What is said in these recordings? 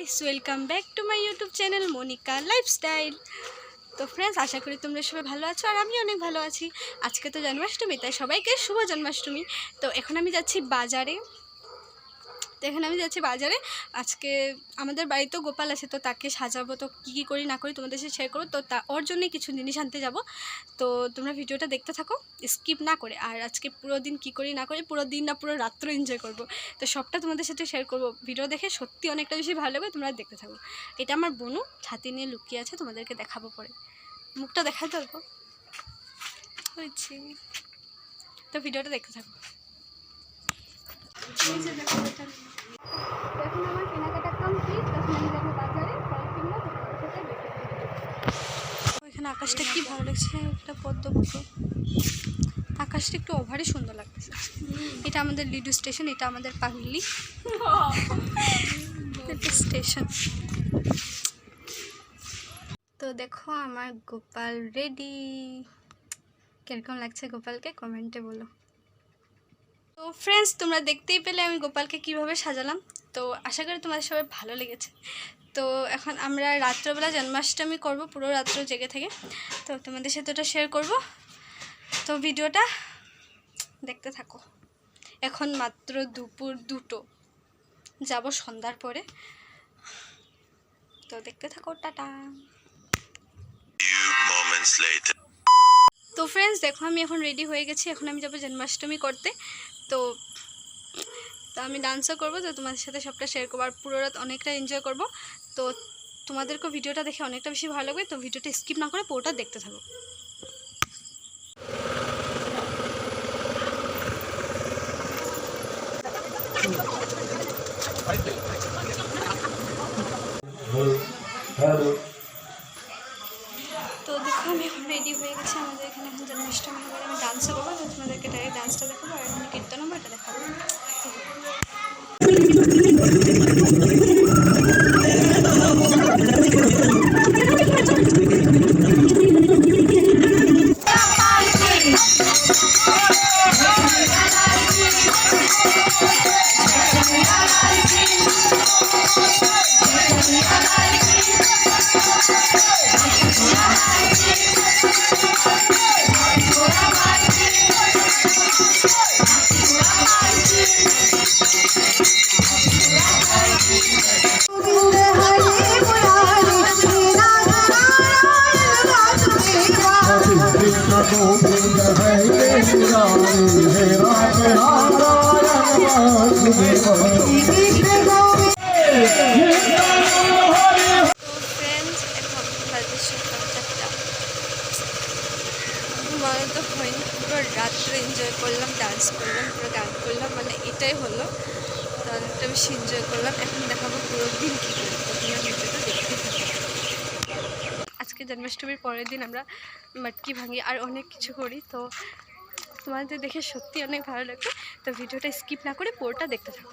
Guys, welcome back to my YouTube channel Monika lifestyle. তো friends, আশা করি তোমরা সবাই ভালো আছো আর আমি অনেক ভালো আছি। আজকে তো জন্মাষ্টমী, তাই সবাইকে শুভ জন্মাষ্টমী। তো এখন আমি যাচ্ছি বাজারে। আজকে আমাদের বাড়িতেও গোপাল আছে, তো তাকে সাজাবো। তো কী করি না করি তোমাদের সাথে শেয়ার করবো। তো ওর জন্যই কিছু জিনিস আনতে যাব। তো তোমরা ভিডিওটা দেখতে থাকো স্কিপ না করে। আর আজকে পুরো দিন কী করি না করি, পুরো দিন না পুরো রাত্র এনজয় করবো। তো সবটা তোমাদের সাথে শেয়ার করবো। ভিডিও দেখে সত্যি অনেকটা বেশি ভালো লাগবে, তোমরা দেখতে থাকো। এটা আমার বোনু ছাতি নিয়ে লুকিয়ে আছে, তোমাদেরকে দেখাবো পরে। মুখটা দেখাতে অল্প হয়েছে। তো ভিডিওটা দেখতে থাকো। এখন আমার কেনাকাটা কমপ্লিট। তখন আমি যাবো বাজারে ফল কিনবো। এখানে আকাশটা কি ভালো লাগছে, একটা পদ্ম ফুটো। আকাশটা একটু ওভারই সুন্দর লাগতেছে। এটা আমাদের লিডু স্টেশন, এটা আমাদের পাগলি স্টেশন। তো দেখো আমার গোপাল রেডি। কিরকম লাগছে গোপালকে কমেন্টে বলো। তো ফ্রেন্ডস, তোমরা দেখতেই পেলে আমি গোপালকে কিভাবে সাজালাম। তো আশা করি তোমাদের সবাই ভালো লেগেছে। তো এখন আমরা রাত্রবেলা জন্মাষ্টমী করব, পুরো রাত্র জেগে থেকে। তো তোমাদের সাথে ওটা শেয়ার করব। তো ভিডিওটা দেখতে থাকো। এখন মাত্র দুপুর 2টো, যাব সন্ধ্যার পরে। তো দেখতে থাকো, টাটা। তো ফ্রেন্ডস দেখো, আমি এখন রেডি হয়ে গেছি। এখন আমি যাব জন্মাষ্টমী করতে। তো আমি ডান্সও করবো। তো তোমাদের সাথে সবটা শেয়ার করবো আর পুরো রাত অনেকটা এনজয় করবো। তো তোমাদেরকেও ভিডিওটা দেখে অনেকটা বেশি ভালো লাগবে। তো ভিডিওটা স্কিপ না করে পুরোটা দেখতে থাকো। তো দেখো, আমি এখন রেডি হয়ে গেছি। আমাদের এখানে এখন জন্মাষ্টমী হবে, আমি ডান্সও করবো। তো তোমাদেরকে ডাইরেক্ট ডান্সটা দেখাবো আর এখন কীর্তন হবে, এটা দেখাবো। তো হয়নি, পুরো রাত্রে এনজয় করলাম, ডান্স করলাম, পুরো গান করলাম, মানে এটাই হলো। তো অনেকটা বেশি এনজয় করলাম। এখন দেখাবো পুরো দিন কী করি। তো তোমরা ভিডিওটা দেখতে থাকো। আজকে জন্মাষ্টমীর পরের দিন আমরা মটকি ভাঙি আর অনেক কিছু করি। তো তোমাদের দেখে সত্যি অনেক ভালো লাগবে। তো ভিডিওটা স্কিপ না করে পুরোটা দেখতে থাকো।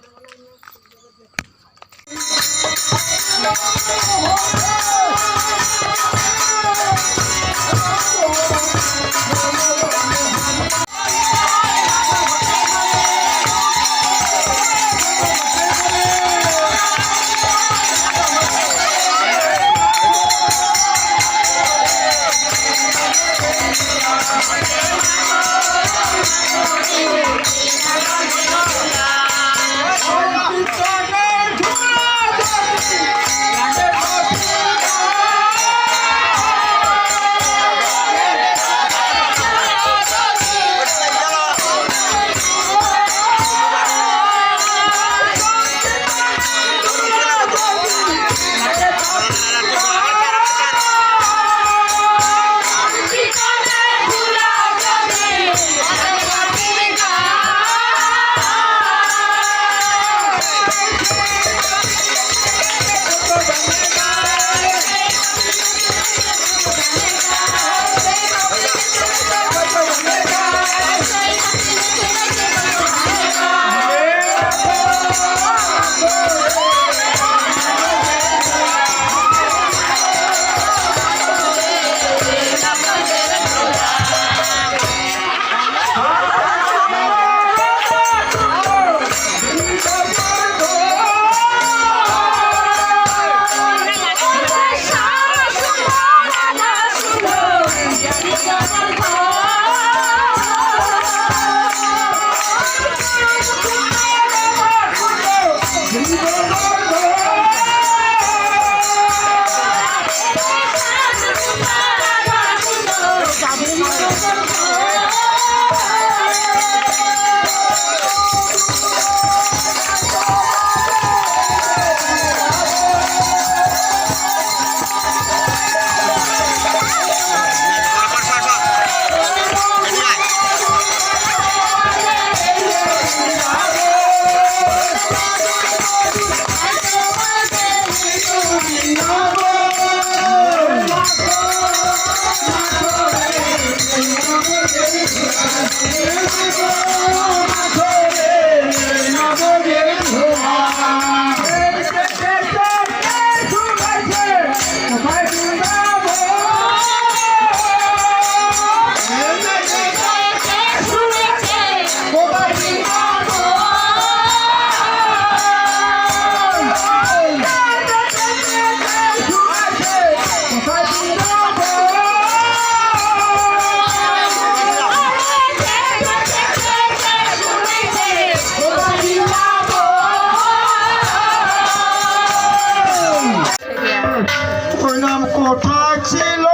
কোথায় ছিল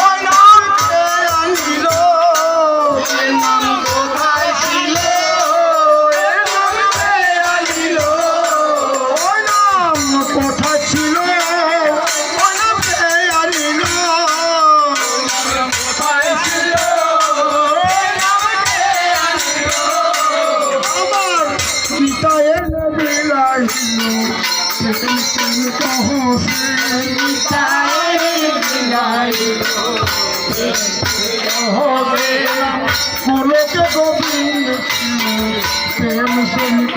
ওই নাম কে আনিল ওই নাম কোথায় ছিল ওই নাম কে আনিল ওই নাম কোথায় ছিল ওই নাম কে আনিল ওই নাম কোথায় ছিল ওই নাম কে আনিল আমার পিতায়ের বিলাইল পুলকে গোবিন্দ প্রেম সহিত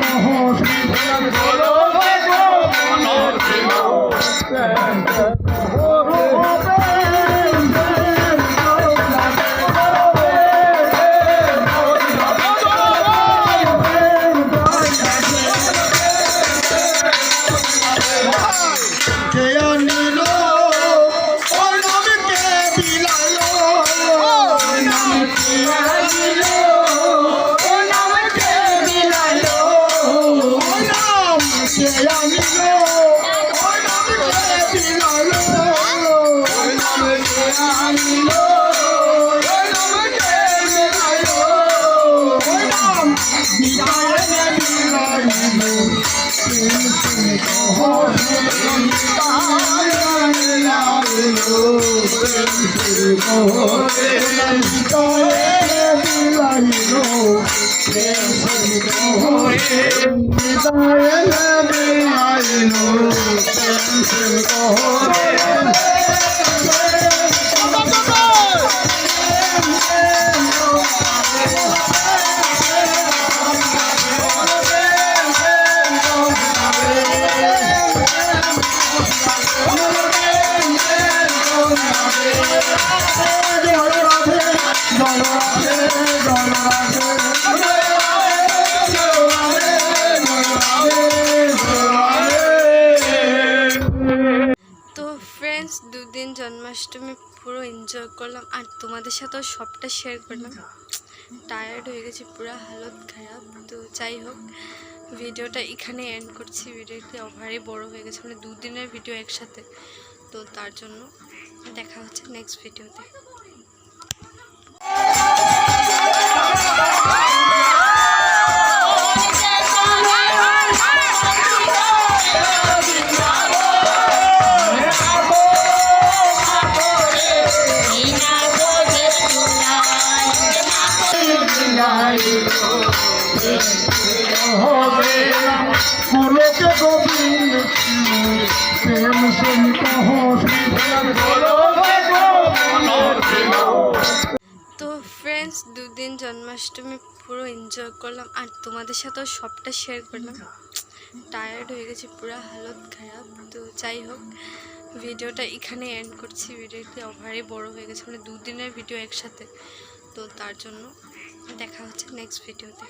দুদিন জন্মাষ্টমী পুরো এনজয় করলাম আর তোমাদের সাথেও সবটা শেয়ার করলাম। টায়ার্ড হয়ে গেছি, পুরো হালত খারাপ। তো যাই হোক, ভিডিওটা এখানে এন্ড করছি। ভিডিওটি ওভারই বড় হয়ে গেছে, মানে দুদিনের ভিডিও একসাথে। তো তার জন্য দেখা হচ্ছে নেক্সট ভিডিওতে। পুলকে গোবিন্দ প্রেম সহিত তো ফ্রেন্ডস, দুদিন জন্মাষ্টমী পুরো এনজয় করলাম আর তোমাদের সাথেও সবটা শেয়ার করলাম। টায়ার্ড হয়ে গেছি, পুরো হালত খারাপ। তো যাই হোক, ভিডিওটা এখানে এন্ড করছি। ভিডিওটি ওভারই বড় হয়ে গেছে, মানে দুদিনের ভিডিও একসাথে। তো তার জন্য দেখা হচ্ছে নেক্সট ভিডিওতে।